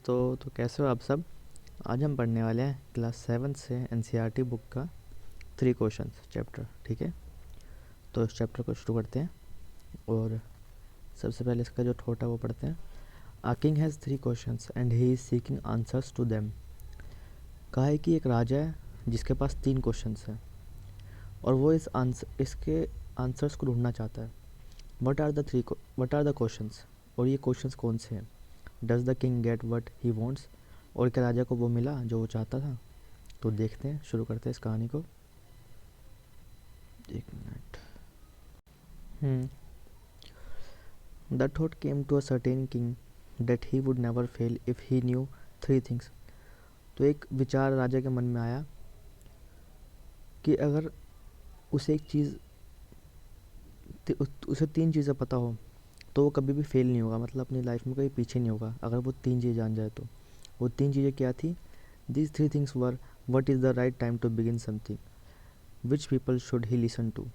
तो कैसे हो आप सब। आज हम पढ़ने वाले हैं क्लास 7 से एनसीईआरटी बुक का 3 क्वेश्चंस चैप्टर। ठीक है, तो इस चैप्टर को शुरू करते हैं और सबसे पहले इसका जो थॉट है वो पढ़ते हैं। A king has 3 questions and he is seeking answers to them. कहा है कि एक राजा है जिसके पास 3 क्वेश्चंस हैं और वो इसके आंसर्स को ढूंढना चाहता है। वट आर द क्वेश्चंस, और ये क्वेश्चंस कौन से हैं। Does the king get what he wants, और क्या राजा को वो मिला जो वो चाहता था। तो देखते हैं, शुरू करते हैं इस कहानी को। एक minute. The thought came to a certain king that he would never fail if he knew 3 things. तो एक विचार राजा के मन में आया कि अगर उसे एक चीज़ उसे 3 चीज़ें पता हो तो वो कभी भी फेल नहीं होगा, मतलब अपनी लाइफ में कभी पीछे नहीं होगा अगर वो 3 चीज़ें जान जाए तो। वो 3 चीज़ें क्या थी? These 3 things were: what is the right time to begin something, which people should he listen to,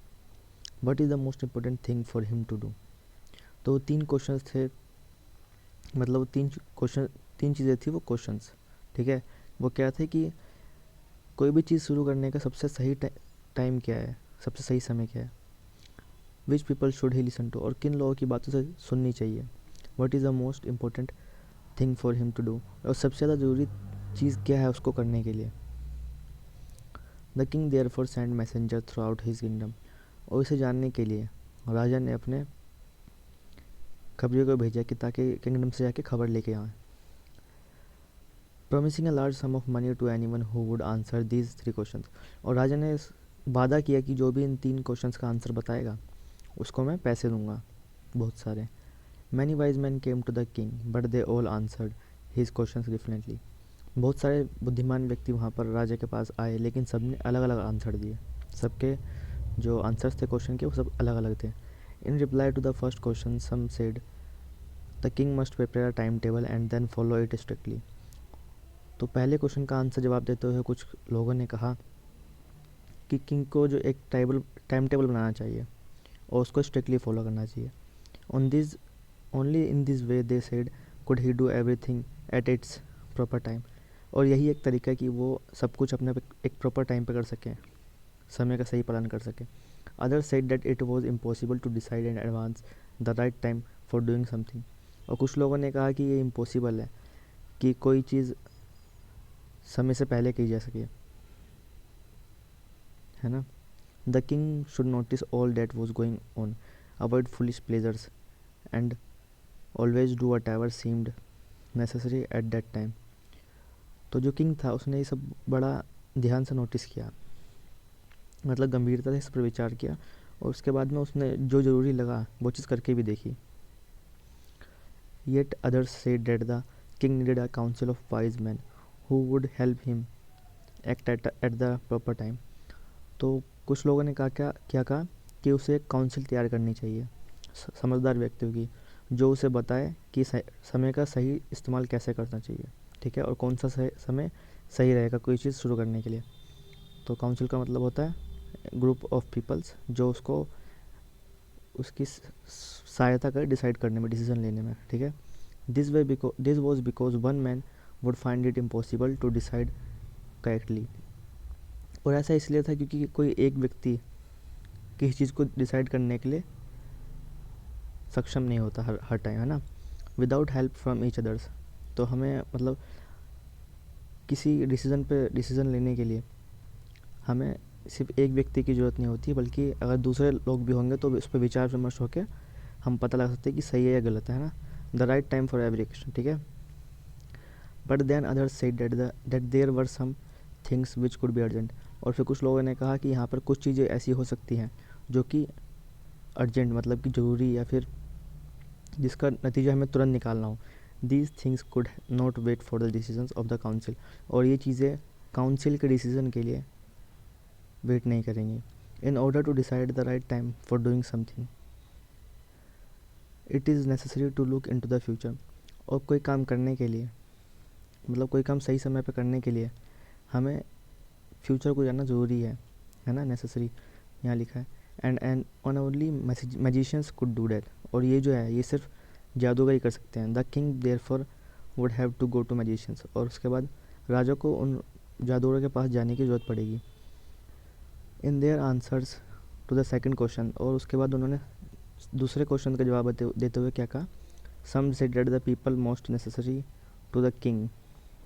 what is the most important thing for him to do। तो 3 क्वेश्चंस थे, मतलब वो 3 चीज़ें थी वो क्वेश्चंस। ठीक है, वो क्या थे कि कोई भी चीज़ शुरू करने का सबसे सही टाइम क्या है, सबसे सही समय क्या है। Which people should he listen to, और किन लोगों की बातों से सुननी चाहिए। What is the most important thing for him to do, और सबसे ज़्यादा ज़रूरी चीज़ क्या है उसको करने के लिए। The king therefore send messenger through out his kingdom, और इसे जानने के लिए राजा ने अपने खबरियों को भेजा कि ताकि किंगडम से जाके खबर लेके आए। Promising a large sum of money to anyone who would answer these 3 questions, और राजा ने वादा किया कि जो भी इन 3 क्वेश्चंस का आंसर बताएगा उसको मैं पैसे दूंगा बहुत सारे। Many wise men came to the king but they all answered his questions differently. बहुत सारे बुद्धिमान व्यक्ति वहाँ पर राजा के पास आए, लेकिन सब ने अलग अलग आंसर दिए। सबके जो आंसर्स थे क्वेश्चन के वो सब अलग अलग थे। In reply to the first question some said the king must prepare a time table and then follow it strictly. तो पहले क्वेश्चन का आंसर जवाब देते हुए कुछ लोगों ने कहा कि किंग को जो एक टाइम टेबल बनाना चाहिए और उसको स्ट्रिक्टली फॉलो करना चाहिए। On this only in this way they said could he do everything at its proper time, और यही एक तरीका कि वो सब कुछ अपने एक प्रॉपर टाइम पे कर सकें, समय का सही पालन कर सकें। Other said that it was impossible to decide in advance the right time for doing something, और कुछ लोगों ने कहा कि ये इम्पॉसिबल है कि कोई चीज़ समय से पहले की जा सके, है ना। The king should notice all that was going on, avoid foolish pleasures and always do what ever seemed necessary at that time. तो जो किंग था उसने ये सब बड़ा ध्यान से नोटिस किया, मतलब गंभीरता से इस पर विचार किया, और उसके बाद में उसने जो ज़रूरी लगा वो चीज़ करके भी देखी। Yet others said that the king needed a council of wise man who would help him act at the proper time. तो कुछ लोगों ने कहा क्या कहा कि उसे एक काउंसिल तैयार करनी चाहिए समझदार व्यक्तियों की, जो उसे बताए कि समय का सही इस्तेमाल कैसे करना चाहिए। ठीक है, और कौन सा समय सही रहेगा कोई चीज़ शुरू करने के लिए। तो काउंसिल का मतलब होता है ग्रुप ऑफ पीपल्स जो उसको उसकी सहायता करे डिसाइड करने में, डिसीजन लेने में। ठीक है, this was because one man would find it impossible to decide correctly, और ऐसा इसलिए था क्योंकि कोई एक व्यक्ति किसी चीज़ को डिसाइड करने के लिए सक्षम नहीं होता हर टाइम, है ना। Without help from each others, तो हमें मतलब किसी डिसीज़न लेने के लिए हमें सिर्फ एक व्यक्ति की ज़रूरत नहीं होती, बल्कि अगर दूसरे लोग भी होंगे तो उस पर विचार विमर्श होकर हम पता लगा सकते हैं कि सही है या गलत है ना। The right time for every action. ठीक है, but then others said that there were some things which could be urgent, और फिर कुछ लोगों ने कहा कि यहाँ पर कुछ चीज़ें ऐसी हो सकती हैं जो कि अर्जेंट, मतलब कि ज़रूरी, या फिर जिसका नतीजा हमें तुरंत निकालना हो। These things could not wait for the decisions of the council, और ये चीज़ें काउंसिल के डिसीजन के लिए वेट नहीं करेंगी। In order to decide the right time for doing something it is necessary to look into the future, और कोई काम करने के लिए, मतलब कोई काम सही समय पर करने के लिए हमें फ्यूचर को जानना ज़रूरी है ना, नेसेसरी यहाँ लिखा है। And on only magicians could do that, और ये जो है ये सिर्फ जादूगर ही कर सकते हैं। The king therefore would have to go to magicians, और उसके बाद राजा को उन जादूगरों के पास जाने की ज़रूरत पड़ेगी। In their answers to the second question, और उसके बाद उन्होंने दूसरे क्वेश्चन का जवाब देते हुए क्या कहा, some said that the people most necessary to the king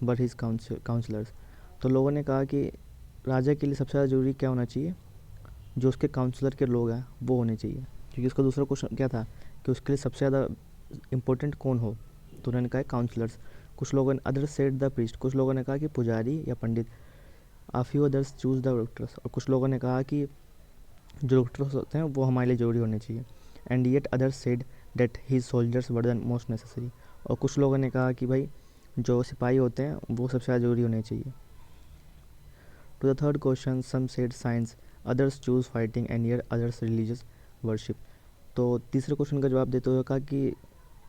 were his counsellors. तो लोगों ने कहा कि राजा के लिए सबसे ज़्यादा ज़रूरी क्या होना चाहिए, जो उसके काउंसलर के लोग हैं वो होने चाहिए, क्योंकि उसका दूसरा क्वेश्चन क्या था कि उसके लिए सबसे ज़्यादा इम्पोर्टेंट कौन हो, तो उन्होंने कहा काउंसलर्स। कुछ लोगों ने अदर सेड द प्रीस्ट, कुछ लोगों ने कहा कि पुजारी या पंडित। A few others choose the doctors, और कुछ लोगों ने कहा कि जो डॉक्टर्स होते हैं वो हमारे लिए जरूरी होने चाहिए। And yet others said that the soldiers were the most necessary, और कुछ लोगों ने कहा कि भाई जो सिपाही होते हैं वो सबसे ज़्यादा जरूरी होने चाहिए। To the third question some said science, others chose fighting and yet others religious worship. तो तीसरे क्वेश्चन का जवाब देते हुए कहा कि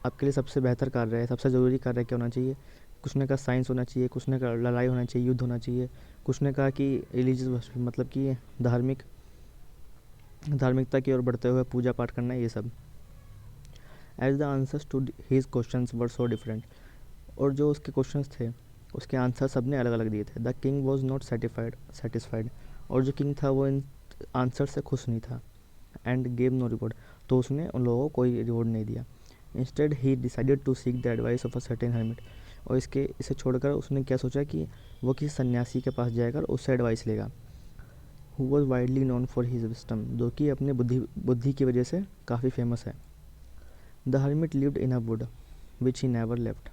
आपके लिए सबसे बेहतर कार्य है, सबसे ज़रूरी कार्य क्या होना चाहिए। कुछ ने कहा साइंस होना चाहिए, कुछ ने कहा लड़ाई होना चाहिए, युद्ध होना चाहिए, कुछ ने कहा कि रिलीजियस वर्शिप मतलब कि धार्मिकता की ओर बढ़ते हुए पूजा पाठ करना, ये सब। As the answers to his questions were so different, और जो उसके क्वेश्चंस थे उसके आंसर सब ने अलग अलग दिए थे। The king was not satisfied, और जो किंग था वो इन आंसर से खुश नहीं था। एंड गेव नो रिवॉर्ड, तो उसने उन लोगों को कोई रिवॉर्ड नहीं दिया। Instead he decided to seek the advice of a certain hermit, और इसे छोड़कर उसने क्या सोचा कि वो किसी सन्यासी के पास जाएगा और उससे एडवाइस लेगा। Who was widely known for his विस्टम, जो कि अपने बुद्धि की वजह से काफ़ी फेमस है। The hermit lived in a would which he never left,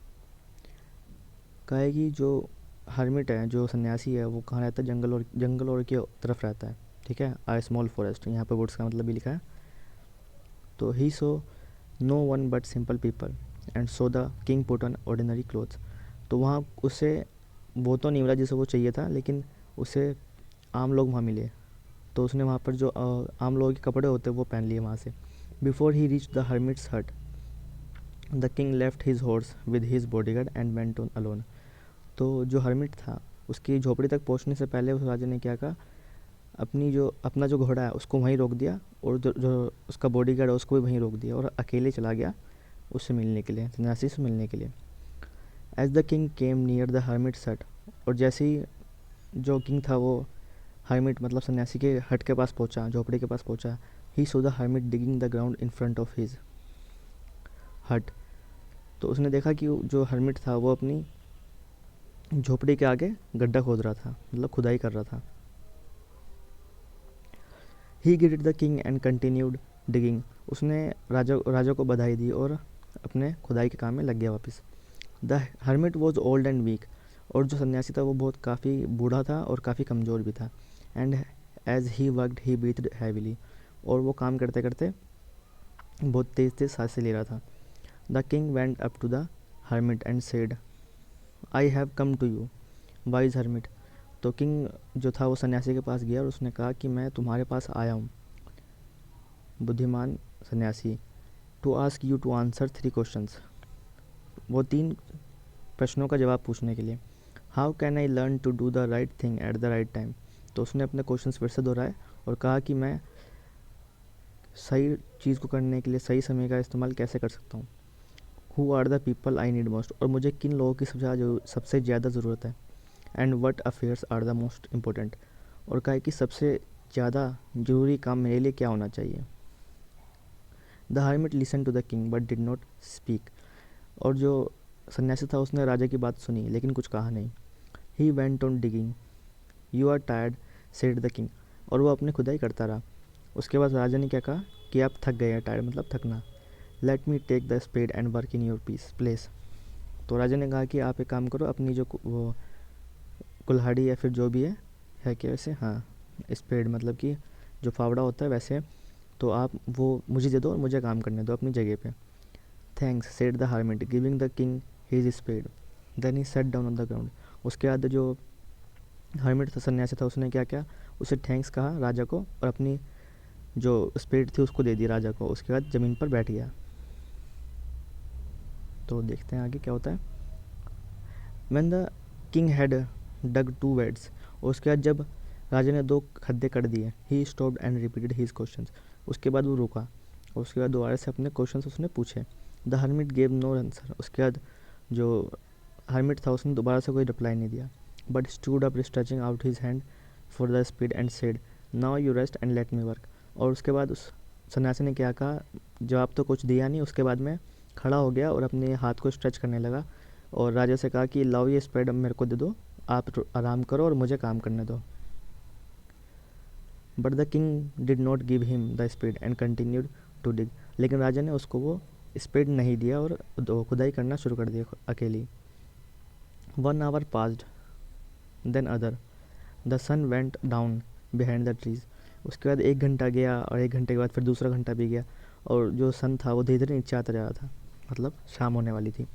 कहा कि जो हर्मिट है, जो सन्यासी है, वो कहाँ रहता है, जंगल और की तरफ रहता है। ठीक है, आ स्मॉल फॉरेस्ट, यहाँ पे वुड्स का मतलब भी लिखा है। तो he saw no one but simple people and so the king put on ordinary clothes, तो वहाँ उसे वो तो नहीं मिला जिसे वो चाहिए था, लेकिन उसे आम लोग वहाँ मिले, तो उसने वहाँ पर जो आम लोगों के कपड़े होते हैं वो पहन लिए वहाँ से। Before he reach the hermit's hut the king left his horse with his bodyguard and went on alone. तो जो हर्मिट था उसकी झोपड़ी तक पहुँचने से पहले उस राजा ने क्या कहा, अपना जो घोड़ा है उसको वहीं रोक दिया, और जो उसका बॉडीगार्ड है उसको भी वहीं रोक दिया, और अकेले चला गया उससे मिलने के लिए, सन्यासी से मिलने के लिए। As the king came near the hermit hut, और जैसे ही जो किंग था वो हर्मिट मतलब सन्यासी के हट के पास पहुंचा, झोपड़ी के पास पहुंचा, he saw the hermit digging the ground in front of his hut, तो उसने देखा कि जो हर्मिट था वो अपनी झोपड़ी के आगे गड्ढा खोद रहा था, मतलब खुदाई कर रहा था। He greeted the king and continued digging, उसने राजा को बधाई दी और अपने खुदाई के काम में लग गया वापस। The hermit was old and weak, और जो सन्यासी था वो बहुत काफ़ी बूढ़ा था और काफ़ी कमज़ोर भी था। And as he worked he breathed heavily, और वो काम करते करते बहुत तेज़ तेज़ सांसें ले रहा था। The king went up to the hermit and said I have come to you wise hermit, तो किंग जो था वो सन्यासी के पास गया और उसने कहा कि मैं तुम्हारे पास आया हूँ बुद्धिमान सन्यासी, to ask you to answer 3 questions, वो 3 प्रश्नों का जवाब पूछने के लिए। How can I learn to do the right thing at the right time, तो उसने अपने क्वेश्चंस फिर से दोहराए और कहा कि मैं सही चीज़ को करने के लिए सही समय का इस्तेमाल कैसे कर सकता हूँ। Who are the people I need most, और मुझे किन लोगों की सबसे ज़्यादा ज़रूरत है। And what affairs are the most important, और कहा कि सबसे ज़्यादा ज़रूरी काम मेरे लिए क्या होना चाहिए। The hermit listen to the king but did not speak, और जो सन्यासी था उसने राजा की बात सुनी लेकिन कुछ कहा नहीं। He went on digging you are tired said the king, और वो अपनी खुदाई करता रहा। उसके बाद राजा ने क्या कहा कि आप थक गए हैं, टायर्ड मतलब थकना। Let me take the spade and work in your place, तो राजा ने कहा कि आप एक काम करो, अपनी जो वो कुल्हाड़ी या फिर जो भी है कि वैसे, हाँ स्पेड मतलब कि जो फावड़ा होता है वैसे, तो आप वो मुझे दे दो और मुझे काम करने दो अपनी जगह पे। Thanks said the hermit giving the king his spade, then he sat down on the ground. उसके बाद जो हार्मिट था, सन्यासी था, उसने क्या किया, उसे थैंक्स कहा राजा को और अपनी जो स्पेड थी उसको दे दी राजा को। उसके बाद ज़मीन पर बैठ गया। तो देखते हैं आगे क्या होता है। When the king had dug 2 beds, और उसके बाद जब राजा ने 2 खड्डे कर दिए, he stopped and repeated his questions, उसके बाद वो रुका और उसके बाद दोबारा से अपने क्वेश्चंस उसने पूछे। The hermit gave no answer, उसके बाद जो हर्मिट था, उसने दोबारा से कोई रिप्लाई नहीं दिया, but stood up stretching out his hand for the speed and said now you rest and let me work. और उसके बाद उस सन्यासी ने क्या कहा, जवाब तो कुछ दिया नहीं, उसके बाद में खड़ा हो गया और अपने हाथ को स्ट्रेच करने लगा और राजा से कहा कि लाओ ये स्पेड अब मेरे को दे दो, आप आराम करो और मुझे काम करने दो। But the king did not give him the spade and continued to dig. लेकिन राजा ने उसको वो स्पेड नहीं दिया और खुदाई करना शुरू कर दिया अकेली। 1 hour passed, then other, the sun went down behind the trees. उसके बाद 1 घंटा गया और 1 घंटे के बाद फिर दूसरा घंटा भी गया और जो सन था वो धीरे धीरे नीचे आता जा रहा था, मतलब शाम होने वाली थी।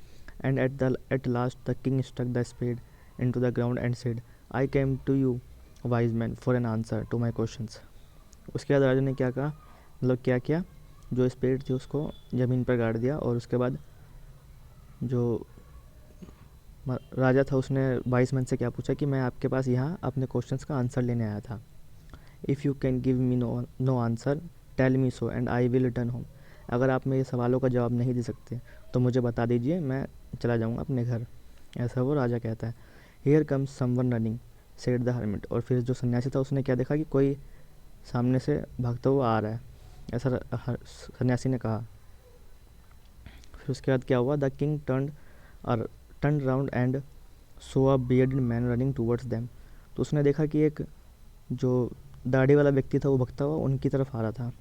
And at last the king stuck the spade into the ground and said I came to you wise man for an answer to my questions. उसके बाद राजा ने क्या कहा, मतलब क्या किया, जो स्पेड थी उसको ज़मीन पर गाड़ दिया और उसके बाद जो राजा था उसने वाइस मैन से क्या पूछा कि मैं आपके पास यहाँ अपने क्वेश्चंस का आंसर लेने आया था। If you can give me no answer tell me so and I will return home. अगर आप मेरे सवालों का जवाब नहीं दे सकते तो मुझे बता दीजिए, मैं चला जाऊँगा अपने घर। ऐसा वो राजा कहता है। Here comes someone running said the hermit. और फिर जो सन्यासी था उसने क्या देखा कि कोई सामने से भागता हुआ आ रहा है, ऐसा सन्यासी ने कहा। फिर उसके बाद क्या हुआ, the king turn round and so a bearded man running towards them. तो उसने देखा कि एक जो दाढ़ी वाला व्यक्ति था वो भगता हुआ उनकी तरफ आ रहा था।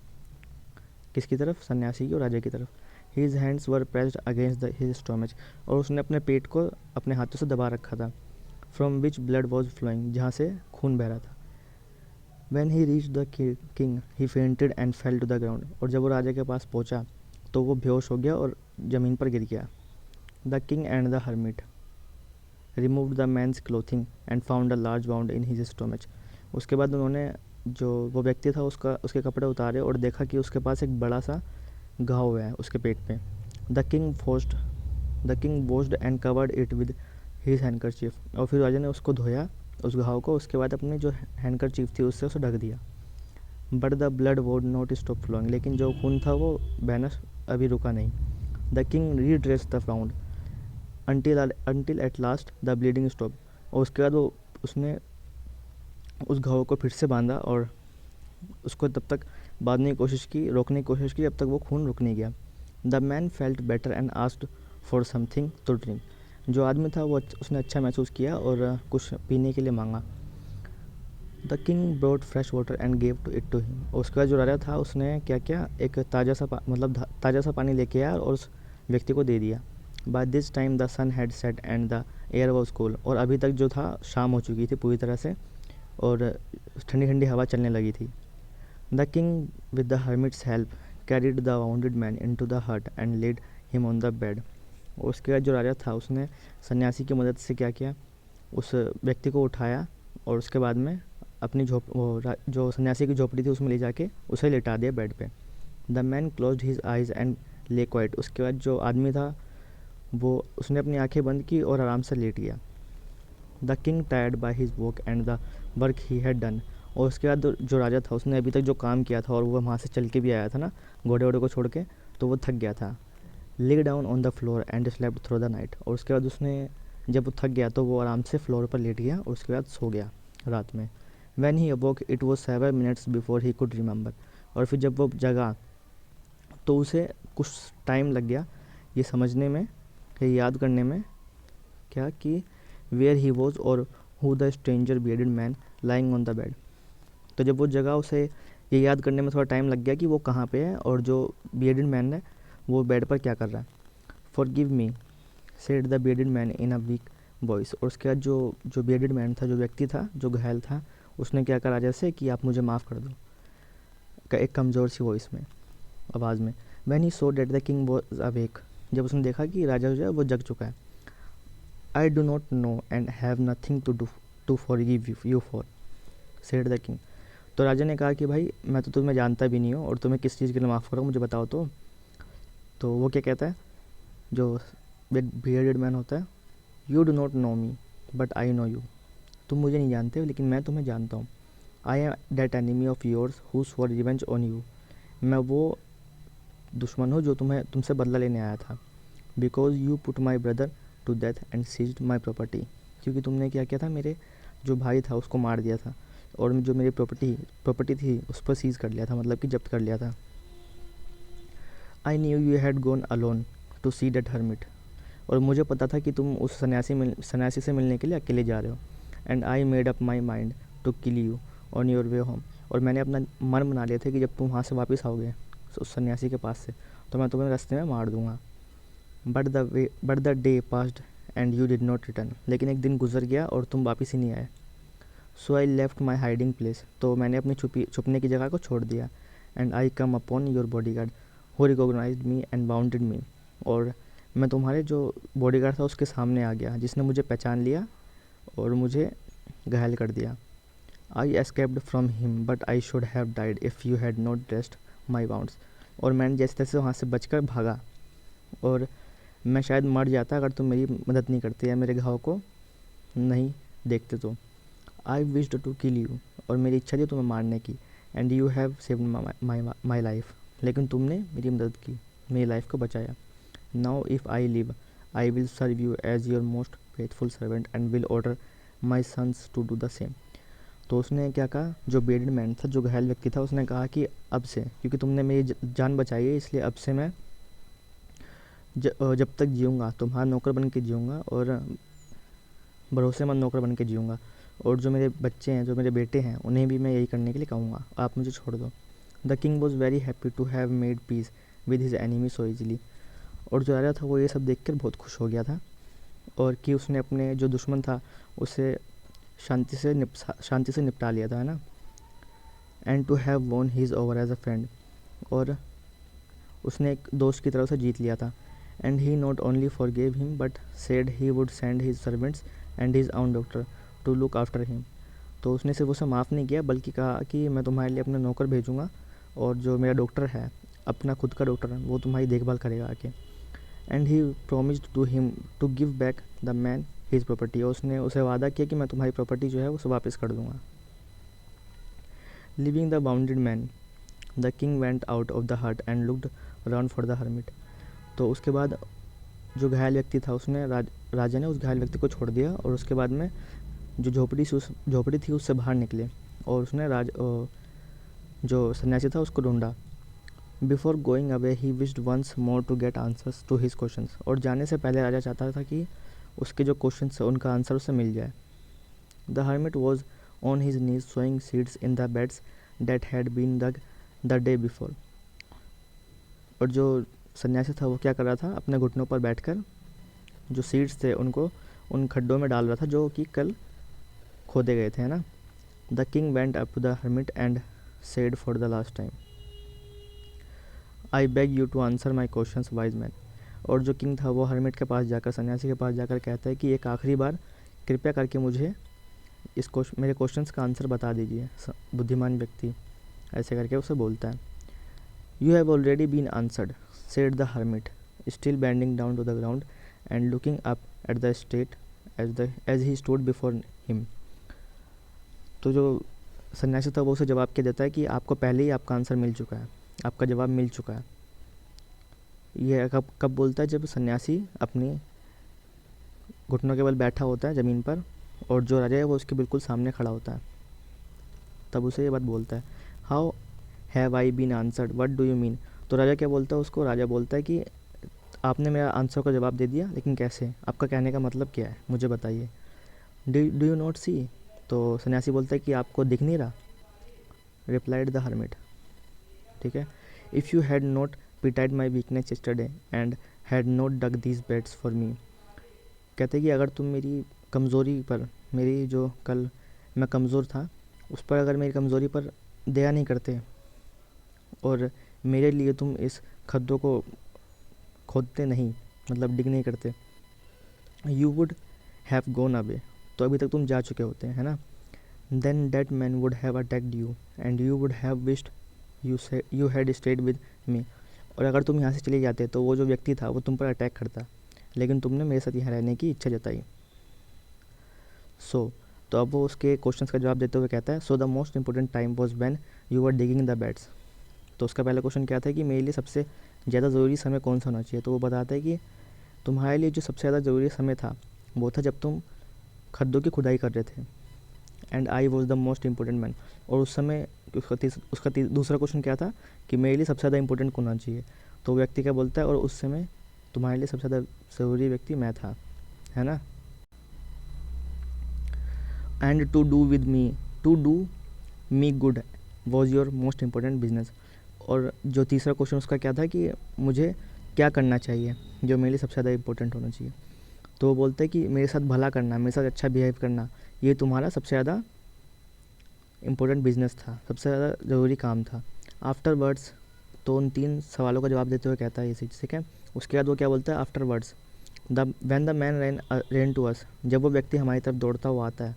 किसकी तरफ, सन्यासी की और राजा की तरफ। His hands were pressed against his stomach. और उसने अपने पेट को अपने हाथों से दबा रखा था। From which blood was flowing, जहाँ से खून बह रहा था। When he reach the king he fainted and fell to the ground. और जब वो राजा के पास पहुँचा तो वो बेहोश हो गया और ज़मीन पर गिर गया। The king and the hermit removed the man's clothing and found a large wound in his stomach। उसके बाद उन्होंने जो वो व्यक्ति था उसके कपड़े उतारे और देखा कि उसके पास एक बड़ा सा घाव है उसके पेट पे। The king washed and covered it with his handkerchief. और फिर राजा ने उसको धोया उस घाव को, उसके बाद अपनी जो हैंडकरचीफ थी उससे उसे ढक दिया। But the blood would not stop flowing. लेकिन जो खून था वो बहना अभी रुका नहीं। The king redressed the wound until at last the bleeding stopped। और उसके बाद वो उसने उस घाव को फिर से बांधा और उसको तब तक बांधने की कोशिश की, रोकने की कोशिश की, जब तक वो खून रुक नहीं गया। The man felt better and asked for something to drink. जो आदमी था वो उसने अच्छा महसूस किया और कुछ पीने के लिए मांगा। The king brought fresh water and gave to it to him. और उसके बाद जो राजा था उसने क्या किया, एक ताज़ा सा पानी लेके आया और उस व्यक्ति को दे दिया। By this time the sun had set and the air was cool. और अभी तक जो था शाम हो चुकी थी पूरी तरह से और ठंडी ठंडी हवा चलने लगी थी। The king with the hermit's help carried the wounded man into the hut and laid him on the bed. और उसके बाद जो राजा था उसने सन्यासी की मदद से क्या किया, उस व्यक्ति को उठाया और उसके बाद में अपनी जो सन्यासी की झोपड़ी थी उसमें ले जाके उसे लेटा दिया बेड पे। The man closed his eyes and ले क्वाइट। उसके बाद जो आदमी था वो उसने अपनी आंखें बंद की और आराम से लेट गया। The king tired by his walk and the work he had done. और उसके बाद जो राजा था उसने अभी तक जो काम किया था और वो वहाँ से चल के भी आया था ना घोड़े वोड़े को छोड़ के, तो वो थक गया था। Leg down on the floor and slept through the night. और उसके बाद उसने जब वो थक गया तो वो आराम से फ्लोर पर लेट गया और उसके बाद सो गया रात में। When he अवोक it was 7 minutes before he could remember. और फिर जब वो जगा तो उसे कुछ टाइम लग गया ये समझने में, ये याद करने में क्या कि वेयर ही वॉज और who the stranger bearded man lying on the bed. तो जब वो जगह उसे ये याद करने में थोड़ा टाइम लग गया कि वो कहाँ पे है और जो बियर्डेड मैन है वो बेड पर क्या कर रहा है। For give me said the bearded man in a week voice. और उसके बाद जो बियर्डेड मैन था, जो व्यक्ति था जो घायल था, उसने क्या कहा राजा से कि आप मुझे माफ़ कर दो, एक कमज़ोर सी वॉइस में, आवाज़ में। When he saw that the king was awake. जब उसने देखा कि राजा जो है वो जग चुका है। I do not know and have nothing to forgive you for said the king. तो राजा ने कहा कि भाई मैं तो तुम्हें जानता भी नहीं हूँ और तुम्हें किस चीज़ के लिए माफ़ करो मुझे बताओ तो वो क्या कहता है, जो बियर्डेड मैन होता है, you do not no me but I know you. तुम मुझे नहीं जानते हो लेकिन मैं तुम्हें जानता हूँ। I am that enemy of yours who swore revenge on you. मैं वो दुश्मन हूँ जो तुमसे बदला लेने आया था। Because you put my brother to death and seized my property, क्योंकि तुमने क्या किया था, मेरे जो भाई था उसको मार दिया था और जो मेरी प्रॉपर्टी थी उस पर सीज कर लिया था, मतलब कि जब्त कर लिया था। I knew you had gone alone to see that hermit, और मुझे पता था कि तुम उस सन्यासी से मिलने के लिए अकेले जा रहे हो। And I made up my mind to kill you on your way home, और मैंने अपना मन बना लिया था कि जब तुम वहाँ से वापस आओगे उस सन्यासी के पास से, तो मैं तुम्हें रास्ते में मार दूंगा। But the day passed and you did not return, लेकिन एक दिन गुजर गया और तुम वापस ही नहीं आए। So I left my hiding place, तो मैंने अपनी छुपने की जगह को छोड़ दिया। And I came upon your bodyguard who recognised me and wounded me, और मैं तुम्हारे जो बॉडीगार्ड था उसके सामने आ गया जिसने मुझे पहचान लिया और मुझे घायल कर दिया। I escaped from him but I should have died if you had not dressed my wounds, और मैंने जैसे तैसे वहाँ से बचकर भागा, और मैं शायद मर जाता अगर तुम मेरी मदद नहीं करते या मेरे घाव को नहीं देखते तो। I wished to kill you, और मेरी इच्छा थी तुम्हें मारने की। And you have saved my life, लेकिन तुमने मेरी मदद की, मेरी लाइफ को बचाया। Now if I live I will serve you as your most faithful servant and will order my sons to do the same. तो उसने क्या कहा, जो बेडेड मैन था, जो घायल व्यक्ति था, उसने कहा कि अब से, क्योंकि तुमने मेरी जान बचाई है, इसलिए अब से मैं जब तक जीऊँगा तुम्हारा नौकर बन के जीऊँगा और भरोसेमंद नौकर बन के जीऊँगा, और जो मेरे बच्चे हैं, जो मेरे बेटे हैं, उन्हें भी मैं यही करने के लिए कहूँगा, आप मुझे छोड़ दो। The king was very happy to have made peace with his enemy so easily, और जो राजा था वो ये सब देखकर बहुत खुश हो गया था, और कि उसने अपने जो दुश्मन था उसे शांति से निपटा लिया था, है ना। And to have won his over as a friend, और उसने एक दोस्त की तरफ से जीत लिया था। And he not only forgave him but said he would send his servants and his own doctor to look after him, तो उसने सिर्फ उसे माफ़ नहीं किया बल्कि कहा कि मैं तुम्हारे लिए अपने नौकर भेजूँगा, और जो मेरा डॉक्टर है, अपना खुद का डॉक्टर है, वो तुम्हारी देखभाल करेगा आके। And he promised to him to give back the man his property, और उसने उसे वादा किया कि मैं तुम्हारी प्रॉपर्टी जो है उसे वापस कर दूंगा। Leaving the wounded man the king went out of the hut and looked round for the hermit, तो उसके बाद जो घायल व्यक्ति था उसने राजा ने उस घायल व्यक्ति को छोड़ दिया, और उसके बाद में जो झोपड़ी थी उससे बाहर निकले, और उसने जो सन्यासी था उसको ढूंढा। Before going away he wished once more to get answers to his questions, और जाने से पहले राजा चाहता था कि उसके जो क्वेश्चन है उनका आंसर उसे मिल जाए। The hermit was on his knees sowing seeds in the beds that had been dug the day before, और जो सन्यासी था वो क्या कर रहा था, अपने घुटनों पर बैठकर जो सीड्स थे उनको उन खड्डों में डाल रहा था जो कि कल खोदे गए थे, है ना। The king went up to the hermit and said for the last time, I beg you to answer my question wise man, और जो किंग था वो हर्मिट के पास जाकर, सन्यासी के पास जाकर कहता है कि एक आखिरी बार कृपया करके मुझे मेरे क्वेश्चंस का आंसर बता दीजिए, बुद्धिमान व्यक्ति ऐसे करके उसे बोलता है। You have already been answered said the hermit still bending down to the ground and looking up at the state as he stood before him, तो जो सन्यासी था वो उसे जवाब क्या देता है कि आपको पहले ही आपका आंसर मिल चुका है, आपका जवाब मिल चुका है। ये कब बोलता है, जब सन्यासी अपनी घुटनों के बल बैठा होता है ज़मीन पर, और जो राजा है वो उसके बिल्कुल सामने खड़ा होता है, तब उसे ये बात बोलता है। How have I been answered what do you mean, तो राजा क्या बोलता है उसको, राजा बोलता है कि आपने मेरा आंसर का जवाब दे दिया, लेकिन कैसे, आपका कहने का मतलब क्या है, मुझे बताइए। डू यू नॉट सी, तो सन्यासी बोलता है कि आपको दिख नहीं रहा। रिप्लाइड द हर्मिट, ठीक है। If you had not pitied my weakness yesterday and had not dug these beds for me, कहते कि अगर तुम मेरी कमज़ोरी पर, मेरी जो कल मैं कमज़ोर था उस पर, अगर मेरी कमज़ोरी पर दया नहीं करते और मेरे लिए तुम इस खड्डों को खोदते नहीं, मतलब डिग नहीं करते, you would have gone away, तो अभी तक तुम जा चुके होते हैं, है ना। Then that man would have attacked you and you would have wished you had stayed with me, और अगर तुम यहाँ से चले जाते तो वो जो व्यक्ति था वो तुम पर अटैक करता, लेकिन तुमने मेरे साथ यहाँ रहने की इच्छा जताई। तो अब वो उसके क्वेश्चंस का जवाब देते हुए कहता है, so the most important time was when you were digging the beds, तो उसका पहला क्वेश्चन क्या था कि मेरे लिए सबसे ज़्यादा ज़रूरी समय कौन सा होना चाहिए, तो वो बताता है कि तुम्हारे लिए जो सबसे ज़्यादा ज़रूरी समय था वो था जब तुम खड्डों की खुदाई कर रहे थे। And I was the most important man. और उस समय दूसरा क्वेश्चन क्या था कि मेरे लिए सबसे ज़्यादा इंपॉर्टेंट कौन होना चाहिए। तो वो व्यक्ति क्या बोलता है, और उस समय तुम्हारे लिए सबसे ज़्यादा ज़रूरी व्यक्ति मैं था, है ना। And to do me good was your most important business. और जो तीसरा क्वेश्चन उसका क्या था कि मुझे क्या करना चाहिए जो मेरे लिए सबसे ज़्यादा इम्पोर्टेंट होना चाहिए। तो वो बोलते हैं कि मेरे साथ भला करना, मेरे साथ अच्छा बिहेव करना, ये तुम्हारा सबसे ज़्यादा इम्पोर्टेंट बिजनेस था, सबसे ज़्यादा ज़रूरी काम था। आफ्टर वर्ड्स, तो उन 3 सवालों का जवाब देते हुए कहता है ये चीज़, ठीक है। उसके बाद वो क्या बोलता है, afterwards the man ran to us, जब वो व्यक्ति हमारी तरफ दौड़ता हुआ आता है,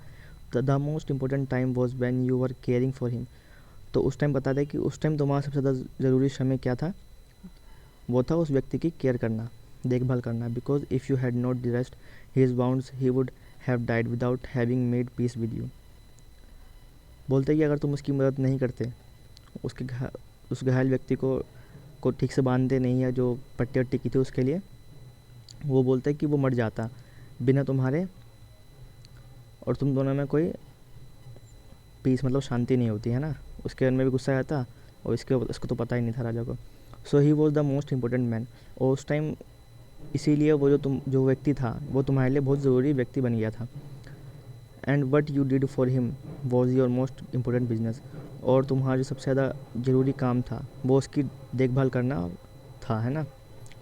the most important time was when you were caring for him. तो उस टाइम बता दें कि उस टाइम तुम्हारा सबसे ज़्यादा ज़रूरी समय क्या था, वो था उस व्यक्ति की केयर करना, देखभाल करना। Because if you had not the rest his bounds he would have died without having made peace with you. बोलते कि अगर तुम उसकी मदद नहीं करते, उसके उस घायल व्यक्ति को ठीक से बांधते नहीं, या जो पट्टी वट्टी की थी उसके लिए, वो बोलते कि वो मर जाता बिना तुम्हारे, और तुम दोनों में कोई पीस मतलब शांति नहीं होती है ना। उसके मन में भी गुस्सा आया था, और इसको तो पता ही नहीं था राजा को। So he was the most important man. और उस टाइम इसीलिए वो जो व्यक्ति था वो तुम्हारे लिए बहुत ज़रूरी व्यक्ति बन गया था। And what you did for him was your most important business. और तुम्हारा जो सबसे ज़्यादा ज़रूरी काम था वो उसकी देखभाल करना था, है ना।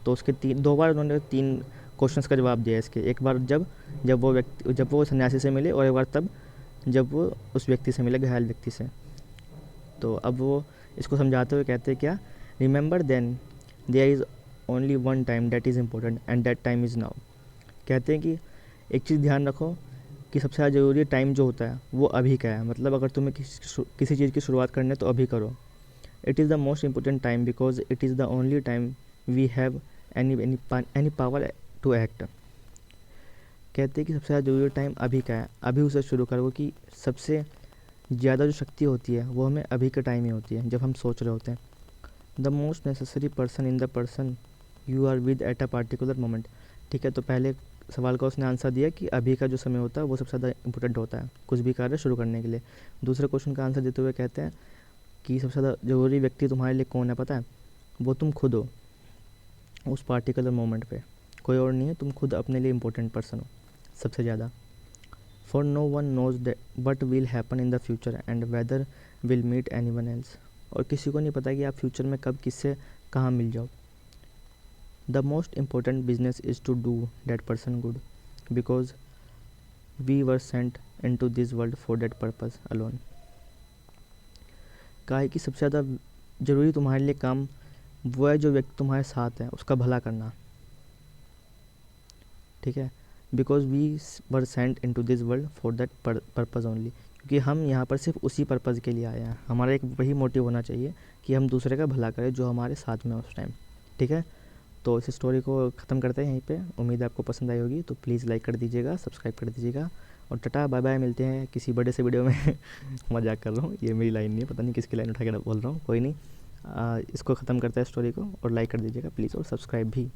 तो उसके 2 बार उन्होंने 3 क्वेश्चंस का जवाब दिया इसके। एक बार जब वो सन्यासी से मिले, और एक बार तब जब वो उस व्यक्ति से मिले, घायल व्यक्ति से। तो अब वो इसको समझाते हुए कहते हैं क्या, remember then there is only one time that is important and that time is now. कहते हैं कि एक चीज़ ध्यान रखो कि सबसे ज़्यादा ज़रूरी टाइम जो होता है वो अभी का है। मतलब अगर तुम्हें किसी चीज़ की शुरुआत करनी है तो अभी करो। It is the most important time because it is the only time we have any power to act. कहते हैं कि सबसे ज़्यादा ज़रूरी टाइम अभी का है, अभी उसे शुरू करो। कि सबसे ज़्यादा जो शक्ति होती है वो हमें अभी के टाइम में होती है, जब हम सोच रहे होते हैं। The most necessary person in the person you are with at a particular moment. ठीक है, तो पहले सवाल का उसने आंसर दिया कि अभी का जो समय होता है वो सबसे ज़्यादा इंपॉर्टेंट होता है कुछ भी कार्य शुरू करने के लिए। दूसरे क्वेश्चन का आंसर देते हुए कहते हैं कि सबसे ज़्यादा ज़रूरी व्यक्ति तुम्हारे लिए कौन है पता है, वो तुम खुद हो उस पार्टिकुलर मोमेंट पे, कोई और नहीं है, तुम खुद अपने लिए इम्पोर्टेंट पर्सन हो सबसे ज़्यादा। For no one knows what will happen in the future and whether will meet anyone else. और किसी को नहीं पता कि आप फ्यूचर में कब किससे कहाँ मिल जाओ। The most important business is to do that person good because we were sent into this world for that purpose alone. कहा है कि सबसे ज़्यादा ज़रूरी तुम्हारे लिए काम वो है जो व्यक्ति तुम्हारे साथ है उसका भला करना, ठीक है। Because we were sent into this world for that purpose only, क्योंकि हम यहाँ पर सिर्फ उसी पर्पज़ के लिए आए हैं। हमारा एक वही मोटिव होना चाहिए कि हम दूसरे का भला करें जो हमारे साथ में उस टाइम, ठीक है। तो इस स्टोरी को ख़त्म करते हैं यहीं पे। उम्मीद है आपको पसंद आई होगी, तो प्लीज़ लाइक कर दीजिएगा, सब्सक्राइब कर दीजिएगा, और टाटा बाय बाय, मिलते हैं किसी बड़े से वीडियो में। मजाक कर रहा हूँ, ये मेरी लाइन नहीं है, पता नहीं किसकी लाइन उठा के बोल रहा हूँ, कोई नहीं। इसको ख़त्म करता है स्टोरी को, और लाइक कर दीजिएगा प्लीज़, और सब्सक्राइब भी।